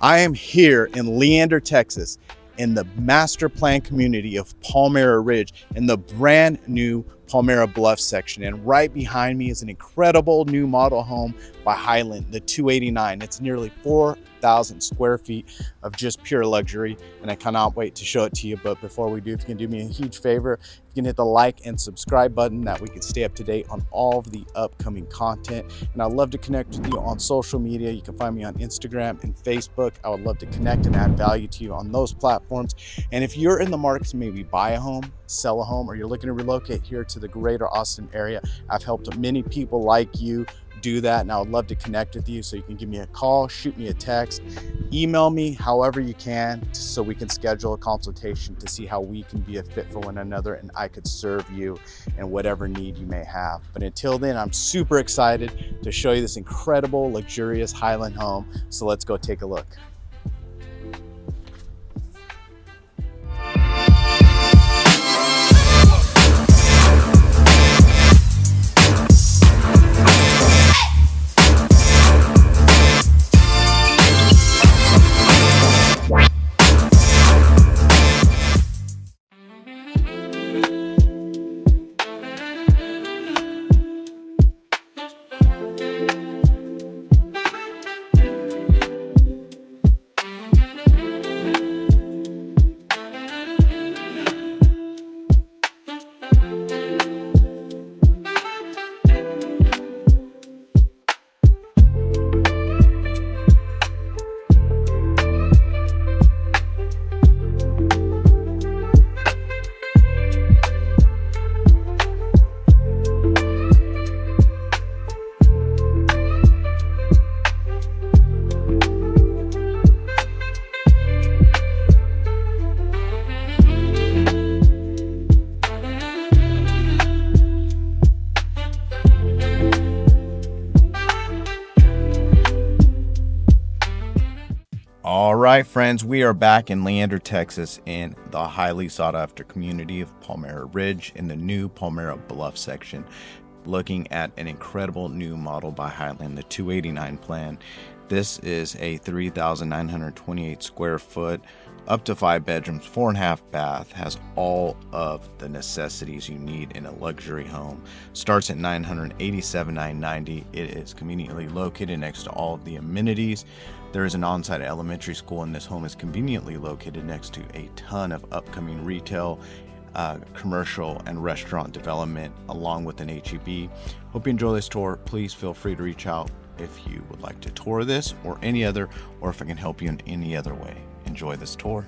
I am here in Leander, Texas, in the master plan community of Palmyra Ridge in the brand new Palmyra Bluff section. And right behind me is an incredible new model home by Highland, the 289. It's nearly 4,000 square feet of just pure luxury. And I cannot wait to show it to you. But before we do, if you can do me a huge favor, you can hit the like and subscribe button, that we can stay up to date on all of the upcoming content. And I'd love to connect with you on social media. You can find me on Instagram and Facebook. I would love to connect and add value to you on those platforms. And if you're in the market to maybe buy a home, sell a home, or you're looking to relocate here to the greater Austin area, I've helped many people like you do that, and I would love to connect with you. So you can give me a call, shoot me a text, email me, however you can, so we can schedule a consultation to see how we can be a fit for one another and I could serve you in whatever need you may have. But until then, I'm super excited to show you this incredible, luxurious Highland home. So let's go take a look. All right, friends, we are back in Leander, Texas, in the highly sought after community of Palmyra Ridge in the new Palmyra Bluff section, looking at an incredible new model by Highland, the 289 plan. This is a 3,928 square foot, up to 5 bedrooms, 4.5 bath, has all of the necessities you need in a luxury home. Starts at $987,990. It is conveniently located next to all of the amenities. There is an on-site elementary school, and this home is conveniently located next to a ton of upcoming retail, commercial, and restaurant development, along with an HEB. Hope you enjoy this tour. Please feel free to reach out if you would like to tour this or any other, or if I can help you in any other way. Enjoy this tour.